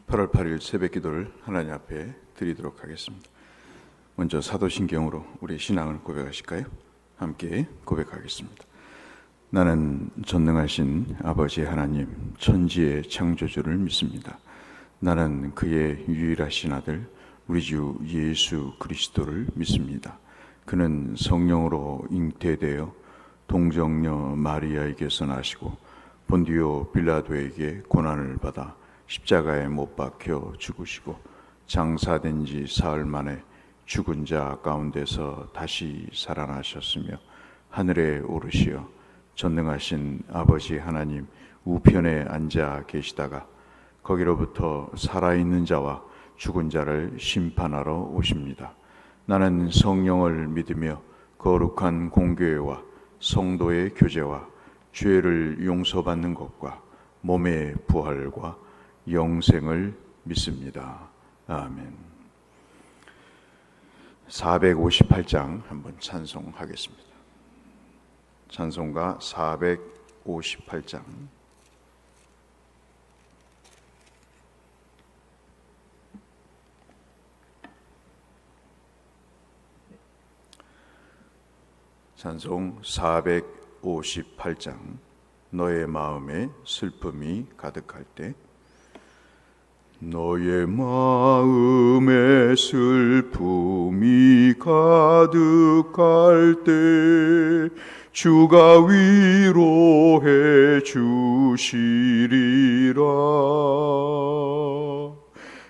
8월 8일 새벽 기도를 하나님 앞에 드리도록 하겠습니다. 먼저 사도신경으로 우리 신앙을 고백하실까요? 함께 고백하겠습니다. 나는 전능하신 아버지 하나님 천지의 창조주를 믿습니다. 나는 그의 유일하신 아들 우리 주 예수 그리스도를 믿습니다. 그는 성령으로 잉태되어 동정녀 마리아에게서 나시고 본디오 빌라도에게 고난을 받아 십자가에 못 박혀 죽으시고 장사된 지 사흘 만에 죽은 자 가운데서 다시 살아나셨으며 하늘에 오르시어 전능하신 아버지 하나님 우편에 앉아 계시다가 거기로부터 살아있는 자와 죽은 자를 심판하러 오십니다. 나는 성령을 믿으며 거룩한 공교회와 성도의 교제와 죄를 용서받는 것과 몸의 부활과 영생을 믿습니다. 아멘. 458장 한번 찬송하겠습니다. 찬송가 458장. 찬송 458장. 너의 마음에 슬픔이 가득할 때, 너의 마음에 슬픔이 가득할 때 주가 위로해 주시리라.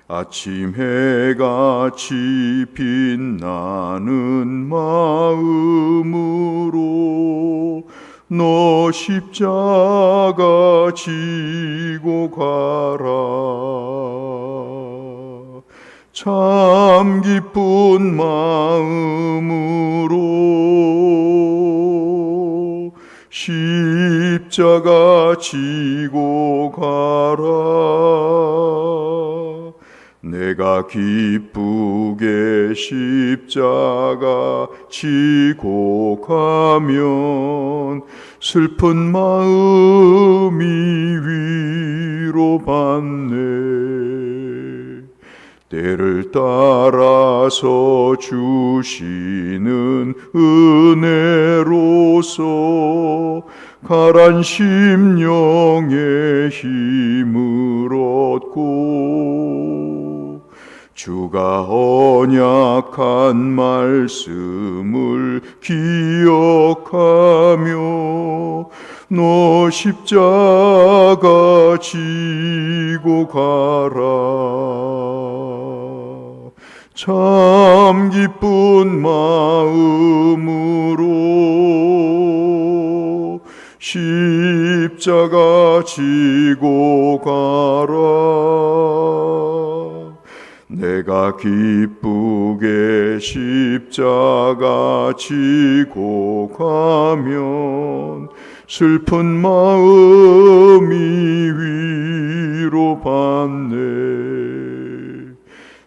아침 해같이 빛나는 마음으로 너 십자가 지고 가라. 참 기쁜 마음으로 십자가 지고 가라. 내가 기쁘게 십자가 지고 가면 슬픈 마음이 위로받네. 때를 따라서 주시는 은혜로서 가란 심령의 힘을 얻고 주가 언약한 말씀을 기억하며 너 십자가 지고 가라. 참 기쁜 마음으로 십자가 지고 가라. 내가 기쁘게 십자가 지고 가면 슬픈 마음이 위로받네.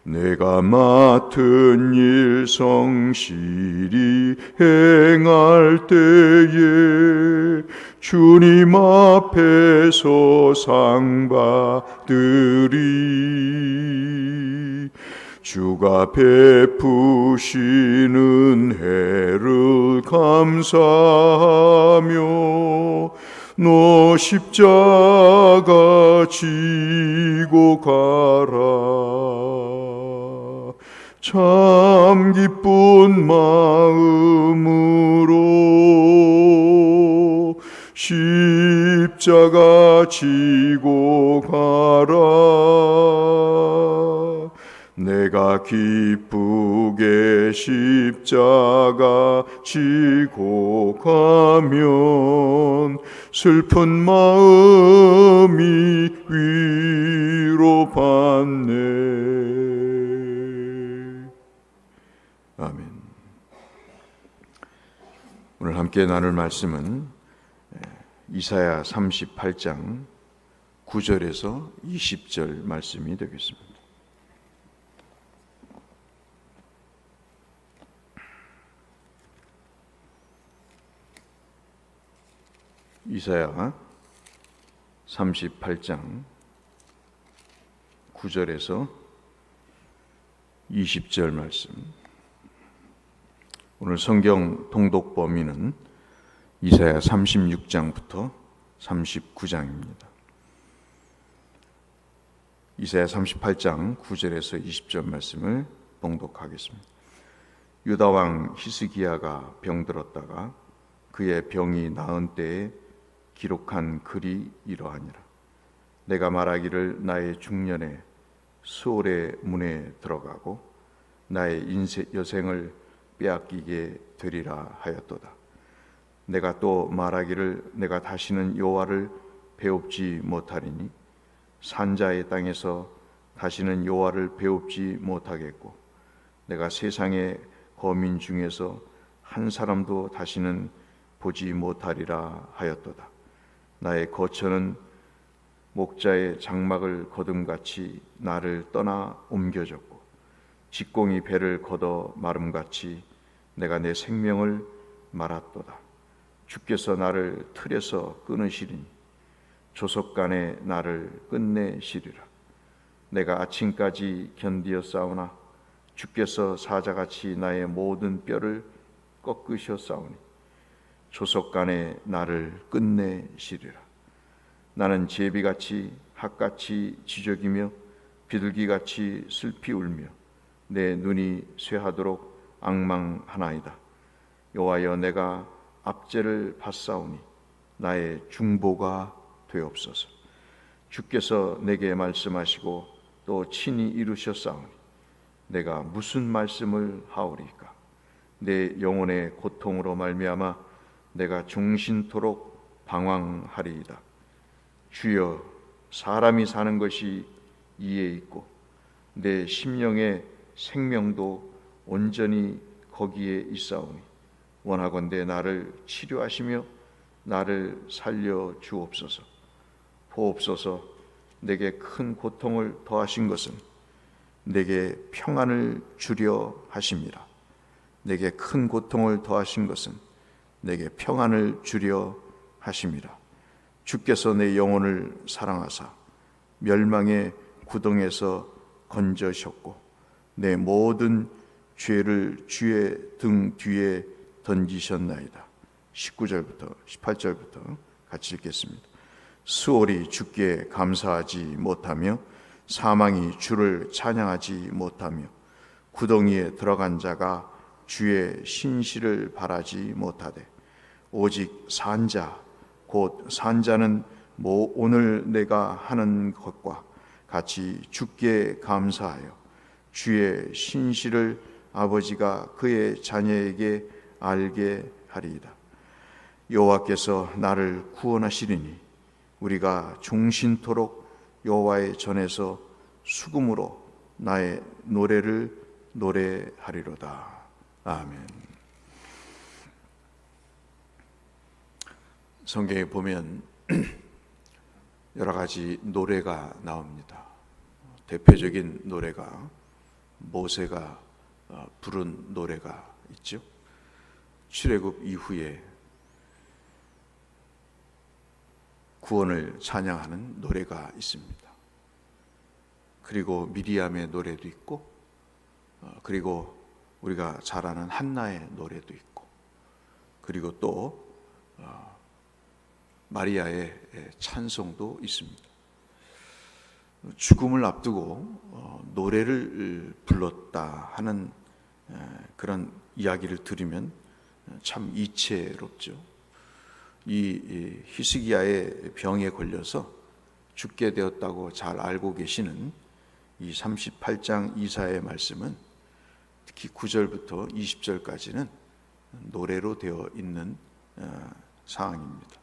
내가 맡은 일 성실히 행할 때에 주님 앞에서 상 받으리. 주가 베푸시는 은혜를 감사하며 너 십자가 지고 가라. 참 기쁜 마음으로 십자가 지고 가라. 내가 기쁘게 십자가 지고 가면 슬픈 마음이 위로받네. 아멘. 오늘 함께 나눌 말씀은 이사야 38장 9절에서 20절 말씀이 되겠습니다. 이사야 38장 9절에서 20절 말씀. 오늘 성경 통독 범위는 이사야 36장부터 39장입니다. 이사야 38장 9절에서 20절 말씀을 봉독하겠습니다. 유다 왕 히스기야가 병들었다가 그의 병이 나은 때에 기록한 글이 이러하니라. 내가 말하기를 나의 중년에 수월의 문에 들어가고 나의 여생을 빼앗기게 되리라 하였도다. 내가 또 말하기를 내가 다시는 여호와를 배웁지 못하리니 산자의 땅에서 다시는 여호와를 배웁지 못하겠고 내가 세상의 거민 중에서 한 사람도 다시는 보지 못하리라 하였도다. 나의 거처는 목자의 장막을 거둠같이 나를 떠나 옮겨졌고 직공이 배를 걷어 마름같이 내가 내 생명을 말았도다. 주께서 나를 틀에서 끊으시리니 조석간에 나를 끝내시리라. 내가 아침까지 견디어 싸우나 주께서 사자같이 나의 모든 뼈를 꺾으셨사오니 조석간에 나를 끝내시리라. 나는 제비같이 학같이 지저귀며 비둘기같이 슬피 울며 내 눈이 쇠하도록 앙망하나이다. 여호와여, 내가 압제를 받사오니 나의 중보가 되옵소서. 주께서 내게 말씀하시고 또 친히 이루셨사오니 내가 무슨 말씀을 하오리까? 내 영혼의 고통으로 말미암아 내가 종신토록 방황하리이다. 주여, 사람이 사는 것이 이에 있고 내 심령의 생명도 온전히 거기에 있사오니 원하건대 나를 치료하시며 나를 살려 주옵소서. 보옵소서. 내게 큰 고통을 더하신 것은 내게 평안을 주려 하심이라. 내게 큰 고통을 더하신 것은 내게 평안을 주려 하심이라. 주께서 내 영혼을 사랑하사 멸망의 구덩에서 건져셨고 내 모든 죄를 주의 등 뒤에 던지셨나이다. 19절부터 18절부터 같이 읽겠습니다. 수월이 주께 감사하지 못하며 사망이 주를 찬양하지 못하며 구덩이에 들어간 자가 주의 신실을 바라지 못하되 오직 산자 곧 산자는 오늘 내가 하는 것과 같이 주께 감사하여 주의 신실을 아버지가 그의 자녀에게 알게 하리이다. 여호와께서 나를 구원하시리니 우리가 종신토록 여호와의 전에서 수금으로 나의 노래를 노래하리로다. 아멘. 성경에 보면 여러 가지 노래가 나옵니다. 대표적인 노래가 모세가 부른 노래가 있죠. 출애굽 이후에 구원을 찬양하는 노래가 있습니다. 그리고 미리암의 노래도 있고, 그리고 우리가 잘 아는 한나의 노래도 있고, 그리고 또 마리아의 찬송도 있습니다. 죽음을 앞두고 노래를 불렀다 하는 그런 이야기를 들으면 참 이채롭죠. 이 히스기야의 병에 걸려서 죽게 되었다고 잘 알고 계시는 이 38장 이사야의 말씀은 특히 9절부터 20절까지는 노래로 되어 있는 상황입니다.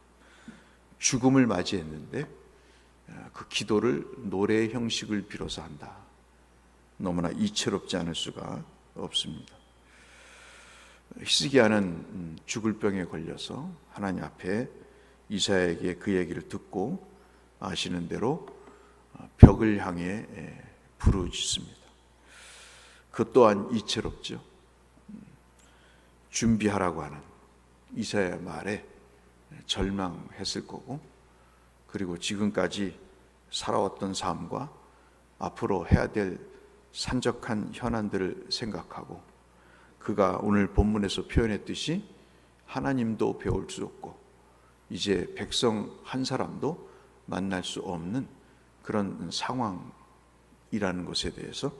죽음을 맞이했는데 그 기도를 노래 형식을 빌어서 한다. 너무나 이채롭지 않을 수가 없습니다. 히스기야는 죽을 병에 걸려서 하나님 앞에 이사야에게 그 얘기를 듣고 아시는 대로 벽을 향해 부르짖습니다. 그 또한 이채롭죠. 준비하라고 하는 이사야 말에 절망했을 거고, 그리고 지금까지 살아왔던 삶과 앞으로 해야 될 산적한 현안들을 생각하고 그가 오늘 본문에서 표현했듯이 하나님도 배울 수 없고 이제 백성 한 사람도 만날 수 없는 그런 상황이라는 것에 대해서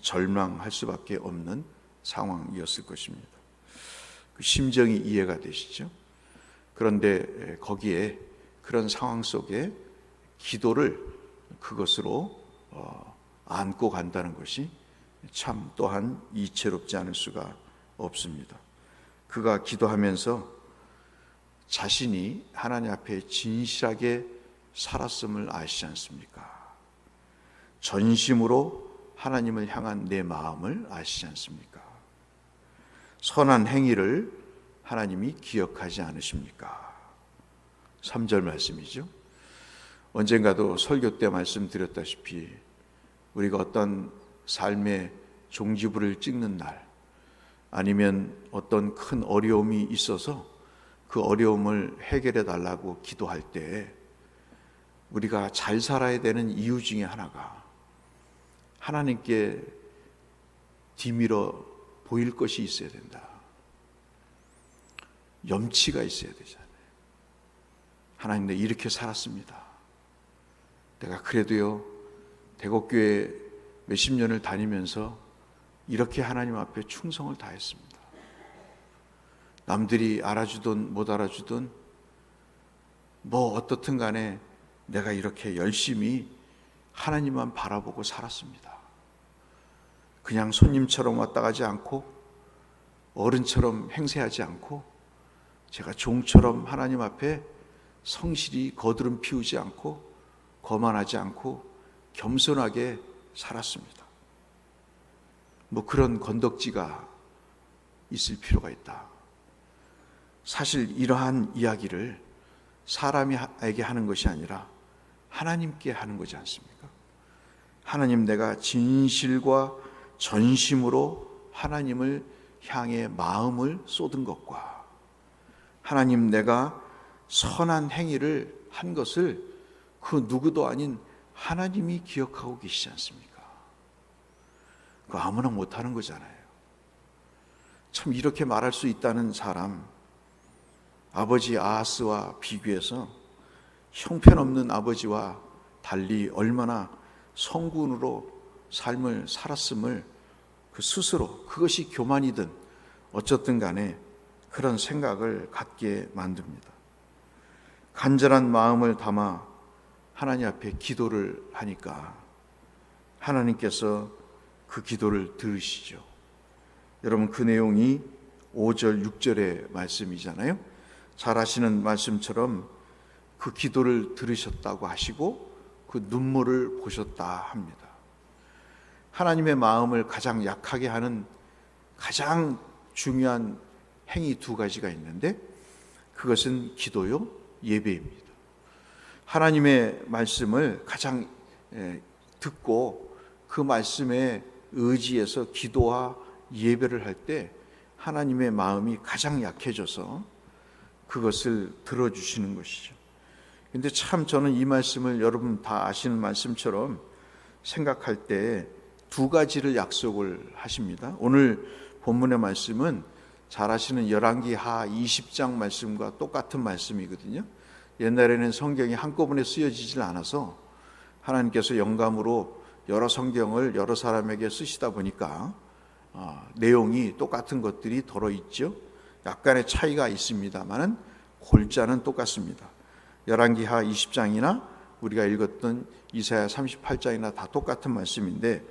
절망할 수밖에 없는 상황이었을 것입니다. 그 심정이 이해가 되시죠? 그런데 거기에 그런 상황 속에 기도를 그것으로 안고 간다는 것이 참 또한 이채롭지 않을 수가 없습니다. 그가 기도하면서 자신이 하나님 앞에 진실하게 살았음을 아시지 않습니까? 전심으로 하나님을 향한 내 마음을 아시지 않습니까? 선한 행위를 하나님이 기억하지 않으십니까? 3절 말씀이죠. 언젠가도 설교 때 말씀드렸다시피 우리가 어떤 삶의 종지부를 찍는 날 아니면 어떤 큰 어려움이 있어서 그 어려움을 해결해 달라고 기도할 때 우리가 잘 살아야 되는 이유 중에 하나가 하나님께 뒤밀어 보일 것이 있어야 된다. 염치가 있어야 되잖아요. 하나님, 내가 이렇게 살았습니다. 내가 그래도요 대곡교회 몇십 년을 다니면서 이렇게 하나님 앞에 충성을 다했습니다. 남들이 알아주든 못 알아주든 뭐 어떻든 간에 내가 이렇게 열심히 하나님만 바라보고 살았습니다. 그냥 손님처럼 왔다 가지 않고 어른처럼 행세하지 않고 제가 종처럼 하나님 앞에 성실히 거드름 피우지 않고 거만하지 않고 겸손하게 살았습니다. 뭐 그런 건덕지가 있을 필요가 있다. 사실 이러한 이야기를 사람에게 하는 것이 아니라 하나님께 하는 거지 않습니까? 하나님, 내가 진실과 전심으로 하나님을 향해 마음을 쏟은 것과 하나님, 내가 선한 행위를 한 것을 그 누구도 아닌 하나님이 기억하고 계시지 않습니까? 그거 아무나 못하는 거잖아요. 참 이렇게 말할 수 있다는 사람, 아버지 아하스와 비교해서 형편없는 아버지와 달리 얼마나 성군으로 삶을 살았음을 그 스스로 그것이 교만이든 어쨌든 간에 그런 생각을 갖게 만듭니다. 간절한 마음을 담아 하나님 앞에 기도를 하니까 하나님께서 그 기도를 들으시죠. 여러분, 그 내용이 5절 6절의 말씀이잖아요. 잘 아시는 말씀처럼 그 기도를 들으셨다고 하시고 그 눈물을 보셨다 합니다. 하나님의 마음을 가장 약하게 하는 가장 중요한 행위 두 가지가 있는데 그것은 기도요, 예배입니다. 하나님의 말씀을 가장 듣고 그 말씀에 의지해서 기도와 예배를 할 때 하나님의 마음이 가장 약해져서 그것을 들어주시는 것이죠. 근데 참 저는 이 말씀을 여러분 다 아시는 말씀처럼 생각할 때 두 가지를 약속을 하십니다. 오늘 본문의 말씀은 잘 아시는 열왕기하 20장 말씀과 똑같은 말씀이거든요. 옛날에는 성경이 한꺼번에 쓰여지질 않아서 하나님께서 영감으로 여러 성경을 여러 사람에게 쓰시다 보니까 내용이 똑같은 것들이 들어있죠. 약간의 차이가 있습니다만 골자는 똑같습니다. 열왕기하 20장이나 우리가 읽었던 이사야 38장이나 다 똑같은 말씀인데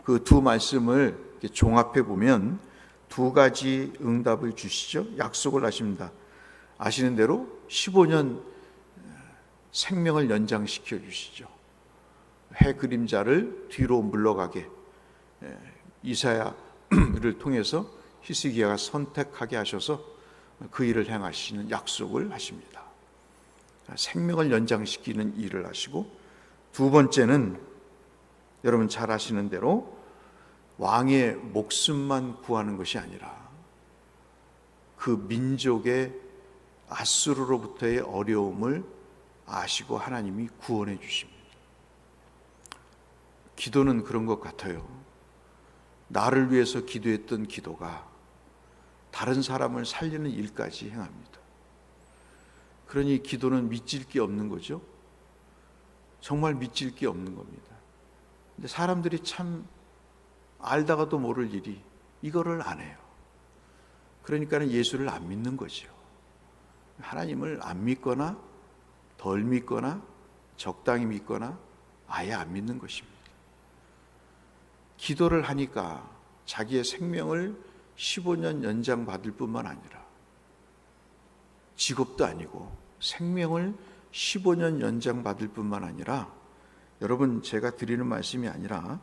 그 두 말씀을 종합해 보면 두 가지 응답을 주시죠. 약속을 하십니다. 아시는 대로 15년 생명을 연장시켜 주시죠. 해 그림자를 뒤로 물러가게 이사야를 통해서 히스기야가 선택하게 하셔서 그 일을 행하시는 약속을 하십니다. 생명을 연장시키는 일을 하시고, 두 번째는 여러분 잘 아시는 대로 왕의 목숨만 구하는 것이 아니라 그 민족의 아수르로부터의 어려움을 아시고 하나님이 구원해 주십니다. 기도는 그런 것 같아요. 나를 위해서 기도했던 기도가 다른 사람을 살리는 일까지 행합니다. 그러니 기도는 믿질 게 없는 거죠. 정말 믿질 게 없는 겁니다. 근데 사람들이 참 알다가도 모를 일이 이거를 안 해요. 그러니까 예수를 안 믿는 거죠. 하나님을 안 믿거나 덜 믿거나 적당히 믿거나 아예 안 믿는 것입니다. 기도를 하니까 자기의 생명을 15년 연장받을 뿐만 아니라 직업도 아니고 생명을 15년 연장받을 뿐만 아니라, 여러분 제가 드리는 말씀이 아니라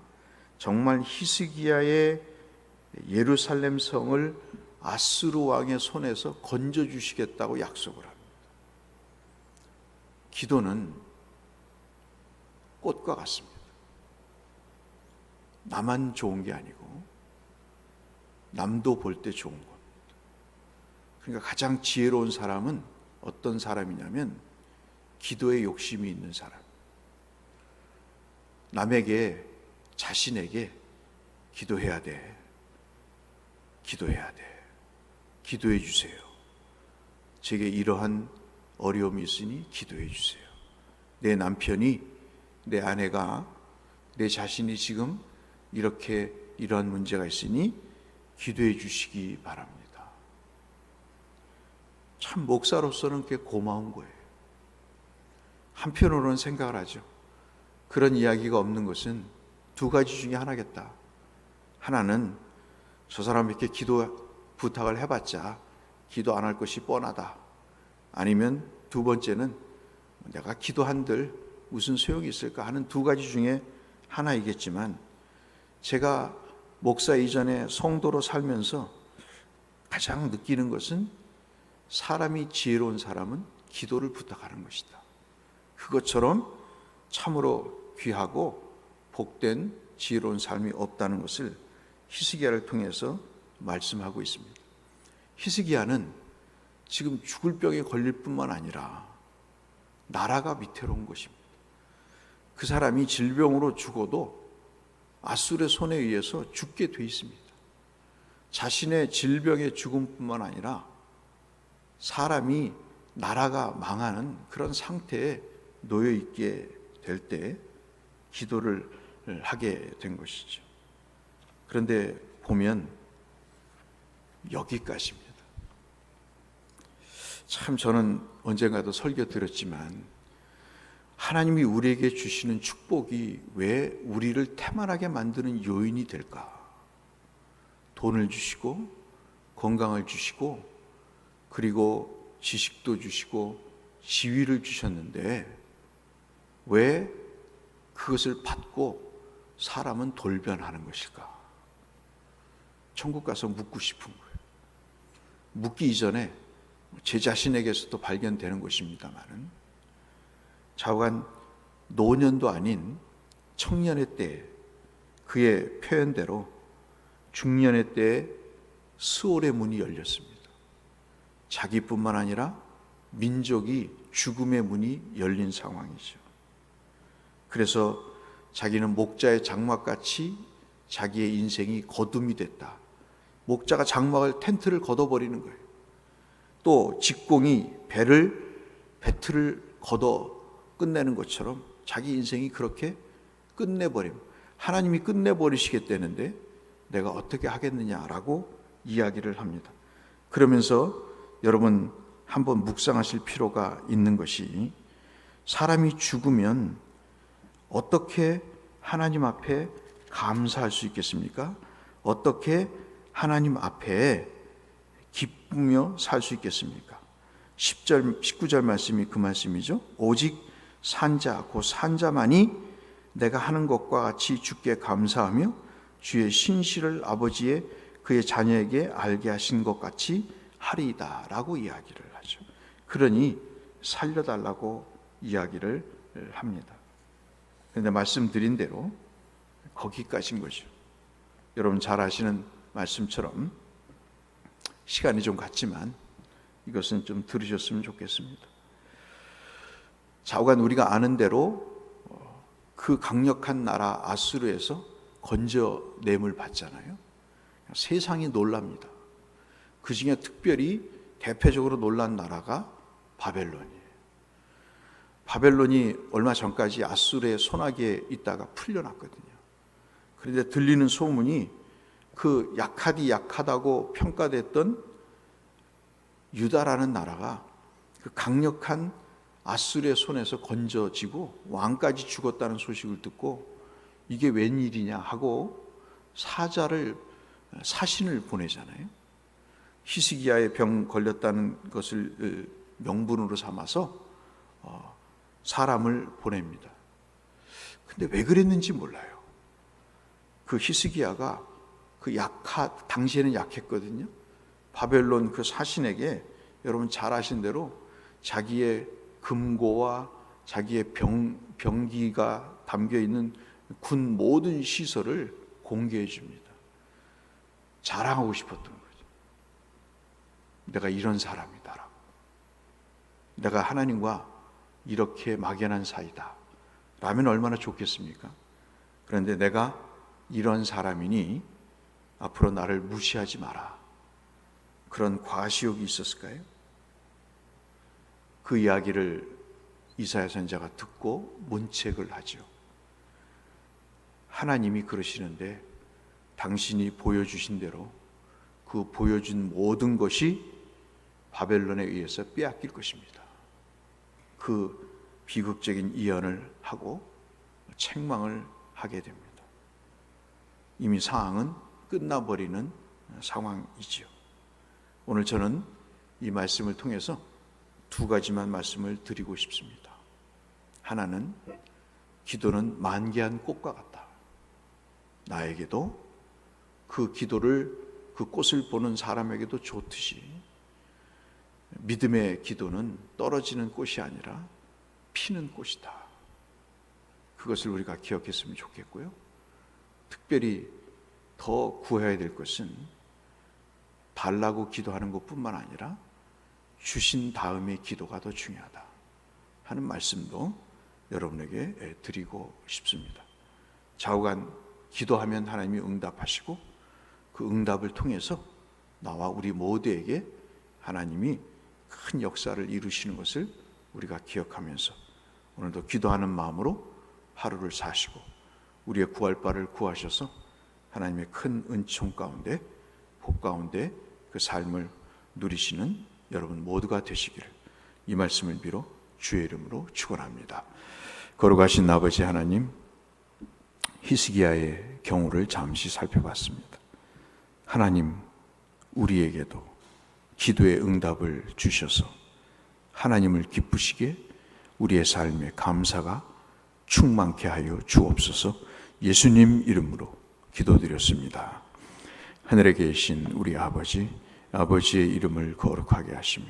정말 히스기야의 예루살렘 성을 아스루 왕의 손에서 건져주시겠다고 약속을 합니다. 기도는 꽃과 같습니다. 나만 좋은 게 아니고 남도 볼 때 좋은 겁니다. 그러니까 가장 지혜로운 사람은 어떤 사람이냐면 기도에 욕심이 있는 사람. 남에게, 자신에게 기도해야 돼. 기도해야 돼. 기도해 주세요. 제게 이러한 어려움이 있으니 기도해 주세요. 내 남편이, 내 아내가, 내 자신이 지금 이렇게 이러한 문제가 있으니 기도해 주시기 바랍니다. 참 목사로서는 꽤 고마운 거예요. 한편으로는 생각을 하죠. 그런 이야기가 없는 것은 두 가지 중에 하나겠다. 하나는 저 사람에게 기도 부탁을 해봤자 기도 안 할 것이 뻔하다. 아니면 두 번째는 내가 기도한들 무슨 소용이 있을까 하는 두 가지 중에 하나이겠지만, 제가 목사 이전에 성도로 살면서 가장 느끼는 것은 사람이 지혜로운 사람은 기도를 부탁하는 것이다. 그것처럼 참으로 귀하고 복된 지혜로운 삶이 없다는 것을 히스기야를 통해서 말씀하고 있습니다. 히스기야는 지금 죽을 병에 걸릴 뿐만 아니라 나라가 위태로운 것입니다. 그 사람이 질병으로 죽어도 아수르의 손에 의해서 죽게 돼 있습니다. 자신의 질병의 죽음뿐만 아니라 사람이, 나라가 망하는 그런 상태에 놓여 있게 될 때 기도를 하게 된 것이죠. 그런데 보면 여기까지입니다. 참 저는 언젠가도 설교 드렸지만 하나님이 우리에게 주시는 축복이 왜 우리를 태만하게 만드는 요인이 될까? 돈을 주시고 건강을 주시고 그리고 지식도 주시고 지위를 주셨는데 왜 그것을 받고 사람은 돌변하는 것일까? 천국 가서 묻고 싶은 거예요. 묻기 이전에 제 자신에게서도 발견되는 것입니다만은, 좌우간 노년도 아닌 청년의 때에 그의 표현대로 중년의 때에 스올의 문이 열렸습니다. 자기뿐만 아니라 민족이 죽음의 문이 열린 상황이죠. 그래서 자기는 목자의 장막같이 자기의 인생이 거둠이 됐다. 목자가 장막을, 텐트를 걷어버리는 거예요. 또 직공이 배틀을 걷어 끝내는 것처럼 자기 인생이 그렇게 끝내버림. 하나님이 끝내버리시겠다는데 내가 어떻게 하겠느냐라고 이야기를 합니다. 그러면서 여러분 한번 묵상하실 필요가 있는 것이, 사람이 죽으면 어떻게 하나님 앞에 감사할 수 있겠습니까? 어떻게 하나님 앞에 기쁘며 살 수 있겠습니까? 10절, 19절 말씀이 그 말씀이죠. 오직 산자, 곧 산자만이 내가 하는 것과 같이 주께 감사하며 주의 신실을 아버지의 그의 자녀에게 알게 하신 것 같이 하리이다 라고 이야기를 하죠. 그러니 살려달라고 이야기를 합니다. 그런데 말씀드린 대로 거기까지인 거죠. 여러분 잘 아시는 말씀처럼 시간이 좀 갔지만 이것은 좀 들으셨으면 좋겠습니다. 좌우간 우리가 아는 대로 그 강력한 나라 아수르에서 건져냄을 받잖아요. 세상이 놀랍니다. 그 중에 특별히 대표적으로 놀란 나라가 바벨론이에요. 바벨론이 얼마 전까지 아수르의 손아귀에 있다가 풀려났거든요. 그런데 들리는 소문이 그 약하다고 평가됐던 유다라는 나라가 그 강력한 아수르의 손에서 건져지고 왕까지 죽었다는 소식을 듣고 이게 웬일이냐 하고 사신을 보내잖아요. 히스기야의 병 걸렸다는 것을 명분으로 삼아서 사람을 보냅니다. 근데 왜 그랬는지 몰라요. 그 히스기야가 당시에는 약했거든요. 바벨론 그 사신에게 여러분 잘 아신 대로 자기의 금고와 자기의 병기가 담겨 있는 군 모든 시설을 공개해 줍니다. 자랑하고 싶었던 거죠. 내가 이런 사람이다라고. 내가 하나님과 이렇게 막연한 사이다 라면 얼마나 좋겠습니까? 그런데 내가 이런 사람이니 앞으로 나를 무시하지 마라. 그런 과시욕이 있었을까요? 그 이야기를 이사야 선지자가 듣고 문책을 하죠. 하나님이 그러시는데 당신이 보여주신 대로 그 보여준 모든 것이 바벨론에 의해서 빼앗길 것입니다. 그 비극적인 예언을 하고 책망을 하게 됩니다. 이미 상황은 끝나버리는 상황이지요. 오늘 저는 이 말씀을 통해서 두 가지만 말씀을 드리고 싶습니다. 하나는 기도는 만개한 꽃과 같다. 나에게도 그 기도를 그 꽃을 보는 사람에게도 좋듯이 믿음의 기도는 떨어지는 꽃이 아니라 피는 꽃이다. 그것을 우리가 기억했으면 좋겠고요. 특별히 더 구해야 될 것은 달라고 기도하는 것뿐만 아니라 주신 다음의 기도가 더 중요하다 하는 말씀도 여러분에게 드리고 싶습니다. 좌우간 기도하면 하나님이 응답하시고 그 응답을 통해서 나와 우리 모두에게 하나님이 큰 역사를 이루시는 것을 우리가 기억하면서 오늘도 기도하는 마음으로 하루를 사시고 우리의 구할 바를 구하셔서 하나님의 큰 은총 가운데 복 가운데 그 삶을 누리시는 여러분 모두가 되시기를 이 말씀을 빌어 주의 이름으로 축원합니다. 거룩하신 아버지 하나님, 히스기야의 경우를 잠시 살펴봤습니다. 하나님, 우리에게도 기도의 응답을 주셔서 하나님을 기쁘시게 우리의 삶에 감사가 충만케 하여 주옵소서. 예수님 이름으로 기도드렸습니다. 하늘에 계신 우리 아버지, 아버지의 이름을 거룩하게 하시며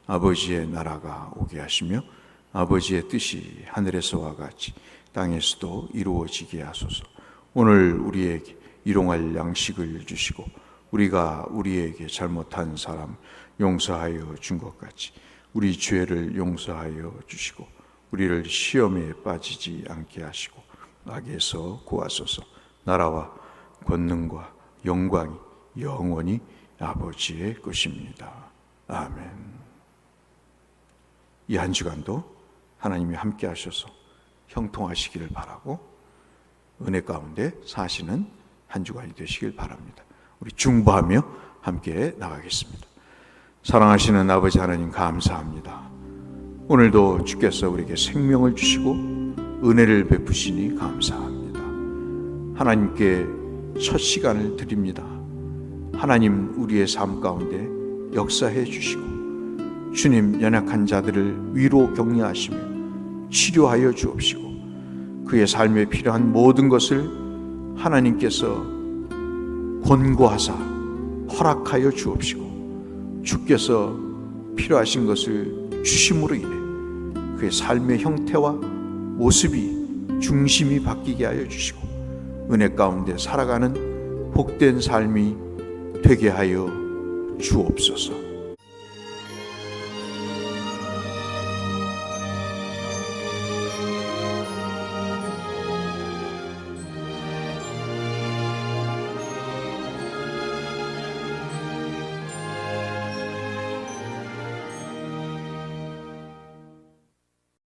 아버지의 나라가 오게 하시며 아버지의 뜻이 하늘에서와 같이 땅에서도 이루어지게 하소서. 오늘 우리에게 일용할 양식을 주시고 우리가 우리에게 잘못한 사람 용서하여 준 것 같이 우리 죄를 용서하여 주시고 우리를 시험에 빠지지 않게 하시고 악에서 구하소서. 나라와 권능과 영광이 영원히 아버지의 것입니다. 아멘. 이 한 주간도 하나님이 함께 하셔서 형통하시기를 바라고 은혜 가운데 사시는 한 주간이 되시길 바랍니다. 우리 중보하며 함께 나가겠습니다. 사랑하시는 아버지 하나님 감사합니다. 오늘도 주께서 우리에게 생명을 주시고 은혜를 베푸시니 감사합니다. 하나님께 첫 시간을 드립니다. 하나님 우리의 삶 가운데 역사해 주시고 주님 연약한 자들을 위로 격려하시며 치료하여 주옵시고 그의 삶에 필요한 모든 것을 하나님께서 권고하사 허락하여 주옵시고 주께서 필요하신 것을 주심으로 인해 그의 삶의 형태와 모습이 중심이 바뀌게 하여 주시고 은혜 가운데 살아가는 복된 삶이 되게 하여 주옵소서.